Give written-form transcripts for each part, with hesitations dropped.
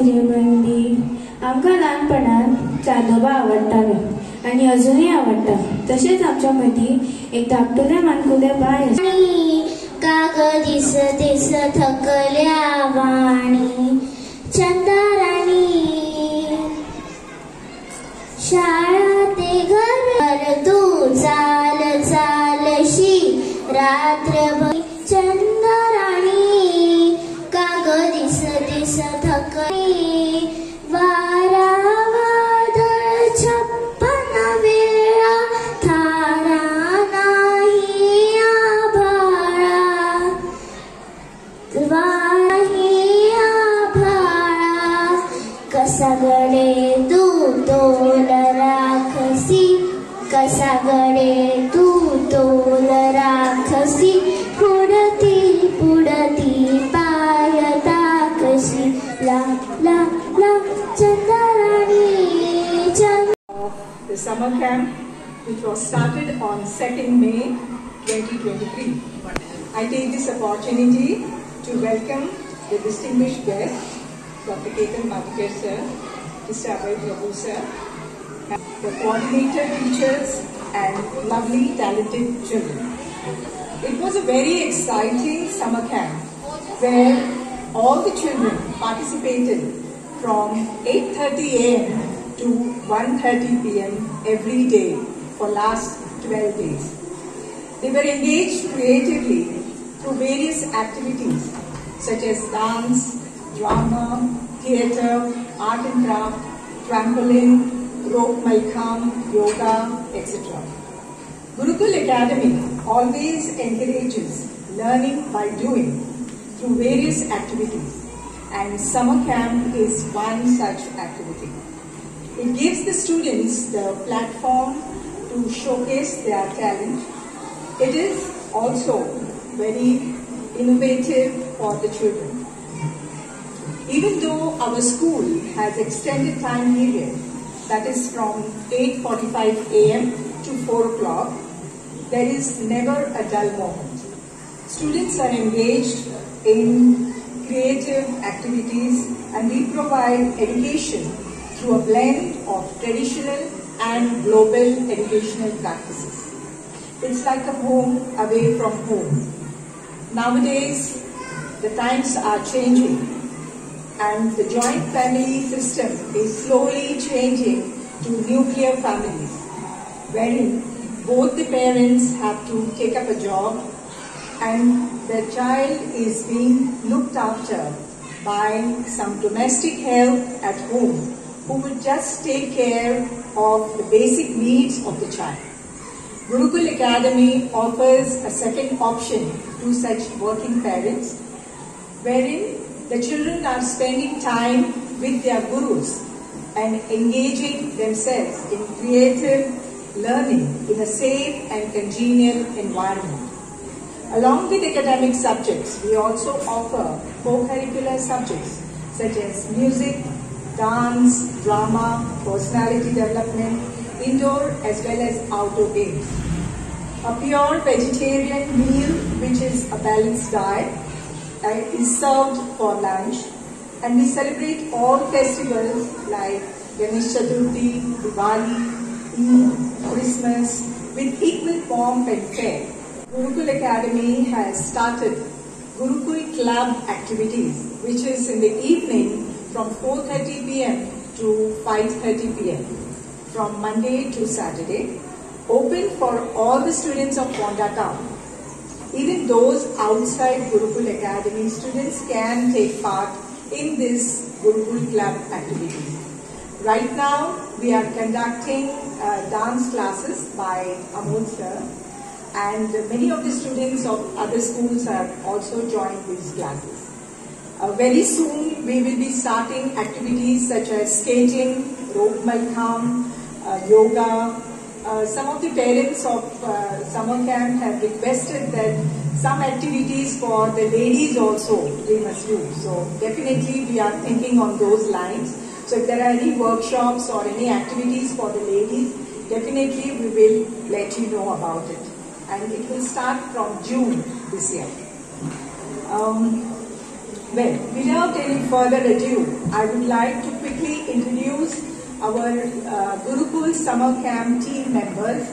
बंदी आमकां ल्हानपणांत चांदोबा आवडटालो आनी अजुनूय आवडटा. तशेंच आमच्या मदीं एक धाकटुलें मानकुलें बाय काग दिस दिस थकल्या वाणी चंदाराणी शाळा ते घर तू चाल चालशी रात्रभर चंदाराणी काग दिस दिस थकली वारा वादळ छप्पन वेळा थारा नाही आभाळा वाही आभाळा कसा गडे तू तोल राखसी कसा गडे तू तोल राखसी पुढती पुढती पाय ताकशी ला ला ला Chandrani The summer camp, which was started on 2nd May 2023. I take this opportunity to welcome the distinguished guests, Dr. Ketan Madhukar sir, Mr. Abhay Prabhu sir, the coordinator teachers and lovely talented children. It was a very exciting summer camp where all the children participated from 8:30 a.m. to 1:30 p.m. every day for last 12 days. They were engaged creatively through various activities such as dance, drama, theatre, art and craft, trampoline, rope malkham, yoga, etc. Gurukul Academy always encourages learning by doing through various activities, and summer camp is one such activity. It gives the students the platform to showcase their talent. It is also very innovative for the children. Even though our school has extended time period, that is from 8:45 a.m. to 4 o'clock, there is never a dull moment. Students are engaged in creative activities and we provide education through a blend of traditional and global educational practices. It's like a home away from home. Nowadays, the times are changing and the joint family system is slowly changing to nuclear families, wherein both the parents have to take up a job and the child is being looked after by some domestic help at home who will just take care of the basic needs of the child. Gurukul Academy offers a second option to such working parents, wherein the children are spending time with their gurus and engaging themselves in creative learning in a safe and congenial environment. Along with academic subjects, we also offer co-curricular subjects such as music, dance, drama, personality development, indoor as well as outdoor games. A pure vegetarian meal, which is a balanced diet, is served for lunch. And we celebrate all festivals like Ganesh Chaturthi, Diwali, Eid, Christmas with equal pomp and fare. Gurukul Academy has started Gurukul Club activities, which is in the evening from 4:30 p.m. to 5:30 p.m. from Monday to Saturday, open for all the students of Ponda town. Even those outside Gurukul Academy students can take part in this Gurukul Club activities. Right now, we are conducting dance classes by Amol sir, and many of the students of other schools have also joined these classes. Very soon, we will be starting activities such as skating, rope malkham, yoga. Some of the parents of summer camp have requested that some activities for the ladies also they must do. So definitely we are thinking on those lines. So if there are any workshops or any activities for the ladies, definitely we will let you know about it. And it will start from June this year. Well, without any further ado, I would like to quickly introduce our Gurukul Summer Camp team members.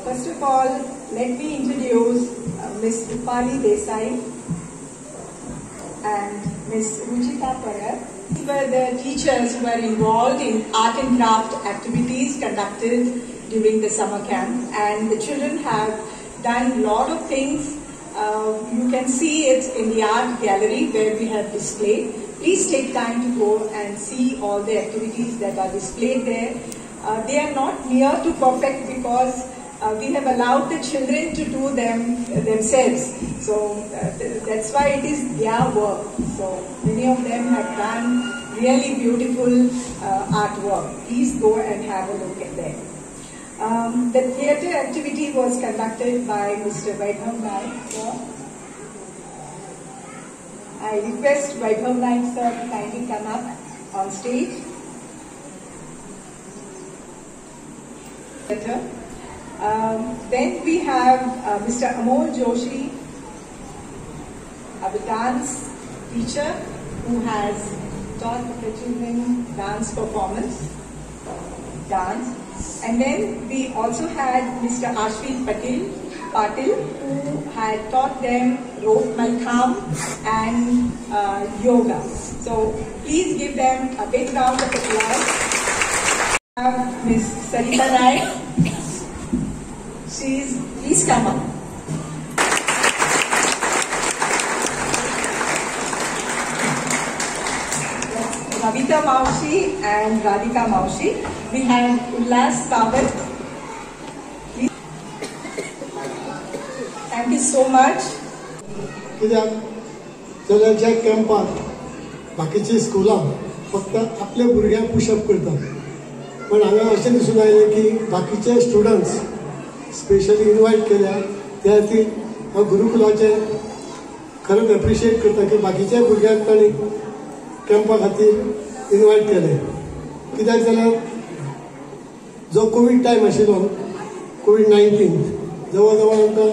First of all, let me introduce Ms. Rupali Desai and Ms. Ruchita Parak. These were the teachers who were involved in art and craft activities conducted during the summer camp, and the children have done a lot of things. You can see it in the art gallery where we have displayed. Please take time to go and see all the activities that are displayed there. They are not near to perfect because we have allowed the children to do them themselves. So that's why it is their work. So many of them have done really beautiful artwork. Please go and have a look at them. The theatre activity was conducted by Mr. Vaibhav Naik, sir. I request Vaibhav Naik, sir, to kindly come up on stage. Then we have Mr. Amol Joshi, a dance teacher who has taught the children dance performance, dance. And then we also had Mr. Ashwin Patil, who had taught them rope malkham and yoga. So please give them a big round of applause. We have Ms. Sarita Rai. Please come up. Ravita Maushi and Radhika Maushi. We have Ullas Kawat. Thank you so much. चलच्या कॅम्पात बाकीची स्कुलां फक्त आपल्या भुरग्यांक pushup करतात, पण हांगा अशें दिसून आयलें की बाकीचे स्टुडंट्स स्पेशली इन्वायट केल्या. त्या खातीर हांव गुरुकुलाचे खरेंच एप्रिशिएट करता की बाकीच्या भुरग्यांक तांणी कॅम्पा खातीर इन्वायट केले. कित्याक जाल्यार जो कोवीड टायम आशिल्लो, कोवीड-19, जवळ जवळ आमकां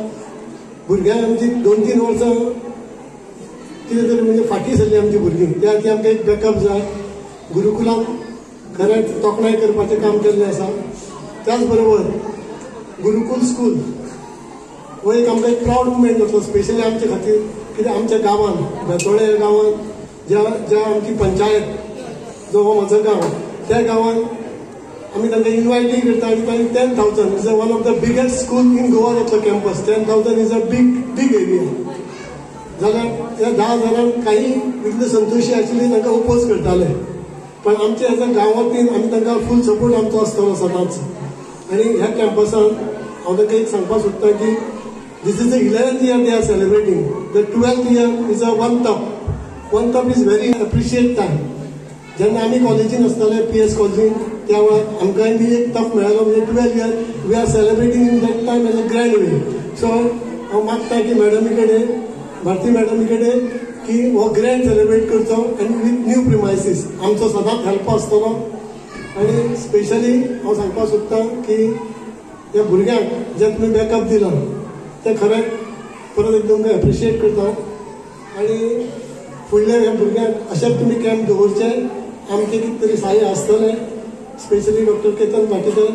भुरग्यांक आमची 2-3 वर्सां कितें तरी म्हणजे फाटीं सरली आमची भुरगीं. त्या खातीर आमकां एक बॅकअप जाय. गुरुकुलान खरेंच तोखणाय करपाचें काम केल्लें आसा. त्याच बरोबर गुरुकुल स्कूल हो एक आमकां एक प्रावड मुवमेंट जातलो, स्पेशली आमचे खातीर. कित्याक आमच्या गांवांत, बेतोळे गांवांत ज्या आमची पंचायत जो हो म्हजो गांव, त्या गांवांत आमी तांकां इन्वायटूय करता आनी तांणी 10,000 is one of the biggest school in Goa जातलो campus. 10,000 is a big area. जाल्यार त्या 10,000 काही इतले संतोशी आशिल्ली तांकां ओपोज करताले, पण आमच्या ह्या गांवांतल्यान आमी तांकां फूल सपोर्ट आमचो आसतलो सदांच. आनी ह्या कॅम्पसान हांव तांकां एक सांगपाक सोदतां की this is the 11th year they are celebrating. The 12th year is a one top is very appreciate time. जेन्ना आमी कॉलेजीन आसताले, PS कॉलेजीन, त्या वेळार आमकांय बी एक तप मेळ्ळो. म्हणजे 12th year we are celebrating in that time as a grand way. So हांव मागता की मॅडमी कडेन, भारती मॅडमी कडेन की हो ग्रँड सेलिब्रेट करचो आनी विथ न्यू प्रिमायसीस आमचो सदांच हेल्प आसतलो. आनी स्पेशली हांव सांगपाक सोदतां की ह्या भुरग्यांक जे तुमी बॅकअप दिला ते खरें परत एक तुमकां एप्रिशिएट करता. आनी फुडल्या ह्या भुरग्यांक अशेंच तुमी कॅम्प दवरचे. आमचे कितें तरी सहाय्य आसतलें, स्पेशली डॉक्टर केतन पाटीकर,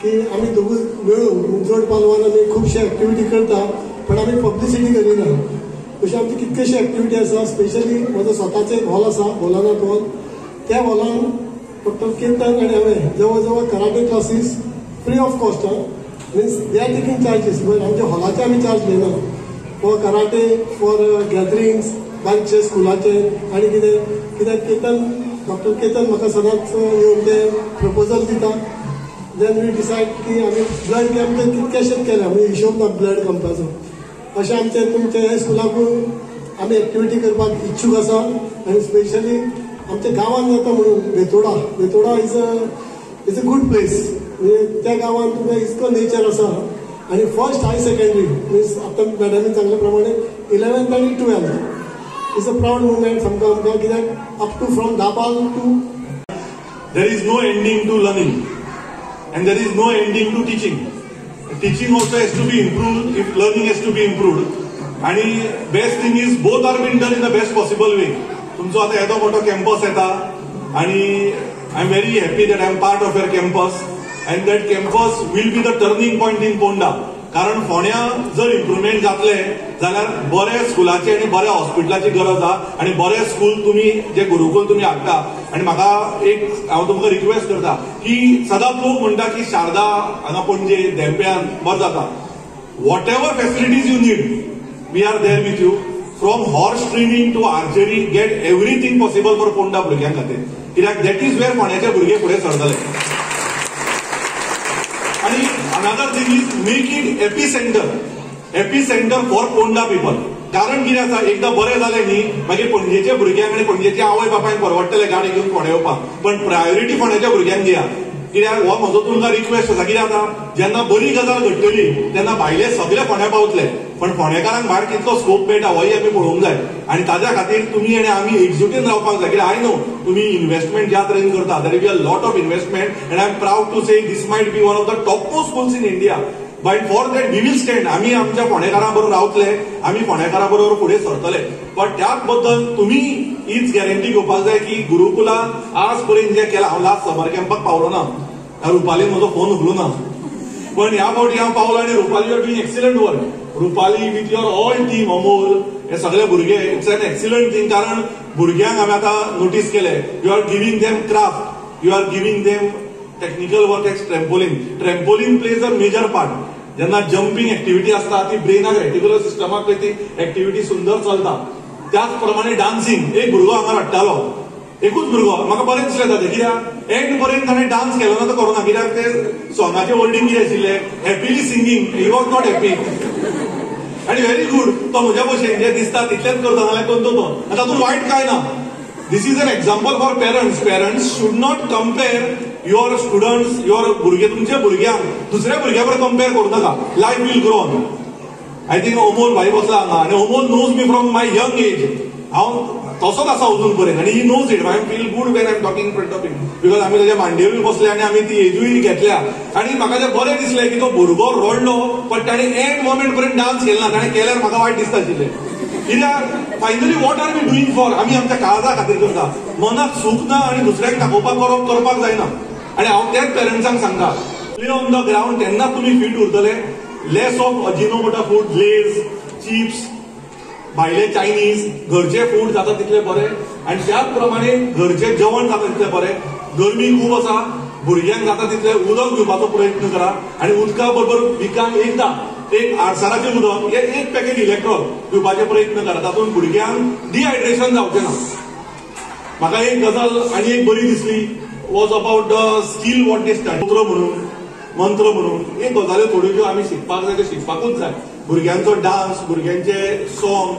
की आमी दोगूय मेळून जोड पालवान आमी खुबशे एक्टिविटी करता, पण आमी पब्लिसिटी करिना. अशी आमची कितकेशे एक्टिविटी आसा. स्पेशली म्हजो स्वताचो एक हॉल आसा, भोलानाथ हॉल. त्या हॉलान डॉक्टर केतन आनी हांवें जवळ जवळ karate classes free of cost means they are taking charges, but आमच्या हॉलाचे आमी चार्ज घेयना. फॉर कराटे, फॉर गॅदरिंग्स बारीकशे स्कुलाचे आनी कितें कित्याक डॉक्टर केतन म्हाका सदांच येवन ते प्रपोजल दिता. देन वी डिसायड की आमी ब्लड कॅम्प तर कितकेशेच केले, आमी हिशोब ना ब्लड कॅम्पाचो. अशें आमचे तुमचे हे स्कुलाकूय आमी एक्टिविटी करपाक इच्छूक आसा. आनी स्पेशली आमच्या गांवांत जाता म्हणून Betora is a good place. म्हणजे त्या गांवांत तुमकां इतको नेचर आसा. आनी फर्स्ट हाय सेकंडरी मीन्स आतां मॅडमीन सांगले प्रमाणे 11th आनी 12th is a proud movement आमकां कित्याक अप टू फ्रॉम दाबाल to there is no ending to learning and there is no ending to teaching. Teaching also has to be improved if learning has to be improved. आणि best thing is both are being done in the best possible way. तुमचो आता येदो मोठो campus येता आणि I am very happy that I am part of your campus and that campus will be the turning point in Ponda. कारण फोंड्या जर improvement जातले जाल्यार बऱ्या स्कुलाची आनी बऱ्या हॉस्पिटलाची गरज आहा आनी बरे स्कूल तुम्ही जे गुरुकुल तुम्ही हाडटा. आनी म्हाका एक हांव तुमकां रिक्वेस्ट करता की सदांच लोक म्हणटा की शारदा हांगा पणजे देंप्यान बरें जाता. Whatever facilities you need we are there with you. From horse training to archery get everything possible for Ponda भुरग्यां खातीर. कित्याक दॅट इज वेर फोंड्याचे भुरगे फुडें सरतले. आणि another thing is make it epicentre for Ponda people. कारण कितें आसा एकदां बरें जालें न्ही मागीर पणजेच्या भुरग्यांक आनी पणजेच्या आवय बापायक परवडटले गाडी घेवन फोंड्या येवपाक. पण प्रायोरिटी फोंड्याच्या भुरग्यांक दिया. कित्याक हो म्हजो तुमकां रिक्वेस्ट आसा. कितें जाता जेन्ना बरी गजाल घडटली तेन्ना भायले सगळे फोंड्या पावतले. पण फोंडेकारांक भायर कितलो स्कोप मेळटा होय आमी पळोवंक जाय. आनी ताज्या खातीर तुमी आनी आमी एकजुटीन रावपाक जाय. कित्याक आय नो तुमी इन्व्हेस्टमेंट ज्या तरेन करता there will be a lot of investment and I am proud to say this might be one of the top most schools in India. But for that we will stand. आमी आमच्या फोंडेकारां बरोबर रावतले, आमी फोंडेकारां बरोबर फुडें सरतले. पण त्याच बद्दल तुमी हीच गॅरंटी घेवपाक जाय की गुरुकुलान आज पर्यंत जें केलां, हांव लास्ट समर कॅम्पाक पावलो ना, रुपालीन म्हजो फोन उखलूं ना, पण ह्या फावटी हांव पावलो आनी Rupali are doing excellent work. Rupali with your all team, Amol, हे सगळे भुरगे, इट्स एन एक्सिलंट थिंग. कारण भुरग्यांक हांवें आतां नोटीस केले you are giving them craft, you are giving them technical work X trampoline plays a major part. जेन्ना जम्पिंग एक्टिविटी आसता ती ब्रेनाक रेटिक्युलर सिस्टमाक ती एक्टिविटी सुंदर चलता. त्याच प्रमाणे डान्सिंग एक भुरगो हांगा हाडटालो, एकूच भुरगो, म्हाका बरें दिसलें ताचें. कित्याक एंड पर्यंत ताणें डान्स केलो ना तो करोना. कित्याक ते सॉंगाचे वर्डींग कितें आशिल्लें, happily singing, he was not happy. आनी व्हेरी गुड. तो म्हज्या भशेन जें दिसता तितलेंच करता जाल्यार करता तो. आनी तातूंत वायट कांय ना. This is an example for parents should not compare your students, your भुरगे, तुमच्या भुरग्यांक दुसऱ्या भुरग्या बरोबर कंपेर करूं नाका. Life will grow on. I think Amol भाई बसला हांगा आनी Amol knows me from my young age. हांव तसोच आसा अजून पर्यंत आनी he knows it. I feel good when I am talking in front of him because आमी ताच्या मांडयेरूय बसले आनी आमी ती एजूय घेतल्या. आनी म्हाका तें बरें दिसलें की तो भुरगो रडलो पण ताणें एंड मोमेंट पर्यंत डान्स केलो ना. ताणें केल्यार म्हाका वायट दिसता आशिल्लें. कित्याक finally what are we doing for, आमी आमच्या काळजा खातीर करता. मनाक सूख ना आनी दुसऱ्याक दाखोवपाक करपाक जायना. आनी हांव तेच पेरंट्सांक सांगता, प्ले ऑन द ग्राउंड तेन्ना तुमी फीट उरतले. Less of Ajinomoto food, Lays, chips, भायले चायनीज, घरचे फूड जाता तितले बरें. आनी त्याच प्रमाणे घरचें जेवण जाता तितलें बरें. गरमी खूब आसा, भुरग्यांक जाता तितलें उदक घेवपाचो प्रयत्न करा. आनी उदका बरोबर विकान एकदां एक आडसराचें उदक, एक पॅकेट इलेक्ट्रॉल घेवपाचे प्रयत्न करा. तातूंत भुरग्यांक डिहायड्रेशन जावचें ना. म्हाका एक गजाल आनी एक बरी दिसली was about the skill what they study. मंत्र म्हणून एक गजाल्यो थोड्यो आमी शिकपाक जाय त्यो शिकपाकूच जाय. भुरग्यांचो डान्स, भुरग्यांचे सॉंग,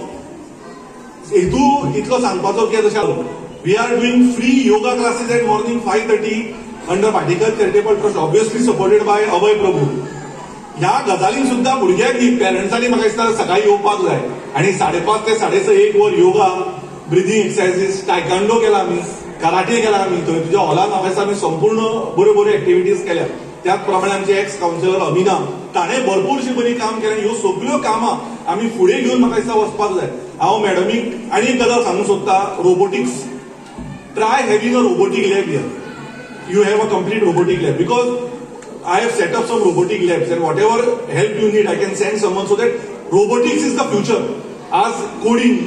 हेतू इतलो सांगपाचो की जशें we are doing free yoga classes at morning 5:30 under Patikar charitable trust, obviously supported by Abhay Prabhu. ह्या गजालींक सुद्दां भुरग्यांक न्ही पेरंट्सांनी म्हाका दिसता सकाळी येवपाक जाय आनी 5:30 ते 6:30 1 वर योगा ब्रिदींग एक्सरसायजीस टायकांडो केला आमी कराटे केला आमी थंय तुज्या हॉलान म्हाका दिसता आमी संपूर्ण बऱ्यो बऱ्यो एक्टिविटीज केल्या त्याच प्रमाणे आमचे एक्स काउन्सिलर अभिना ताणें भरपूरशी बरी काम केलें ह्यो सगळ्यो कामां आमी फुडें घेवन म्हाका दिसता वचपाक जाय हांव मॅडमीक आनी एक गजाल सांगूंक सोदता robotics try having a robotic lab here you have a complete robotic lab because I have set up some robotic labs and whatever help you need I can send someone so that robotics is the future as coding,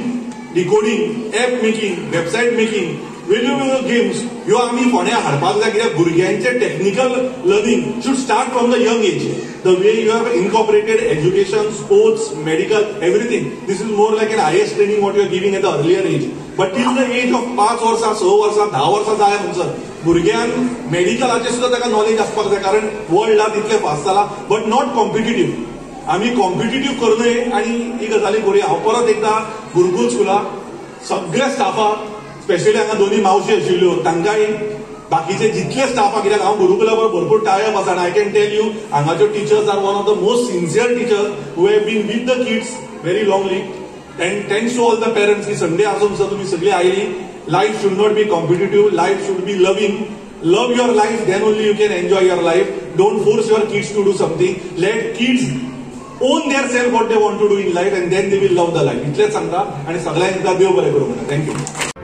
decoding, app making, website making, वेगवेगळ्यो games ह्यो आमी फोंड्या हाडपाक जाय कित्याक भुरग्यांचे technical learning should start from the young age. The way you have incorporated education, sports, medical, everything. This is more like an IS training what you are giving at the earlier age. But till the age of 5 वर्सां 6 वर्सां 10 वर्सां जाय म्हणसर भुरग्यांक मेडिकलाचे सुद्धा ताका knowledge आसपाक जाय कारण वर्ल्ड आज इतलें फास्ट जाला बट नॉट कॉम्पिटिटीव आमी कॉम्पिटिटीव करूनय आनी ही गजाली करूया हांव परत एकदां गुरुकुल स्कुलाक सगळ्या स्टाफाक स्पेशली हांगा दोन्ही मावशी आशिल्ल्यो तांकांय बाकीचे जितले स्टाफ आहा कित्याक हांव गुरुकुला बरोबर भरपूर टायप आसा आय कॅन टेल यू हांगाच्यो teachers are one of the most sincere teachers who have been with the kids very longly and thanks to all the parents की संडे आसून सुद्दां तुमी सगळीं आयली life should not be competitive life should be loving love your life then only you can enjoy your life don't force your kids to do something let kids own their self what they want to do in life and then they will love the life इतलेच सांगता आणि सगळ्यांक देव बरें करूं म्हणटा thank you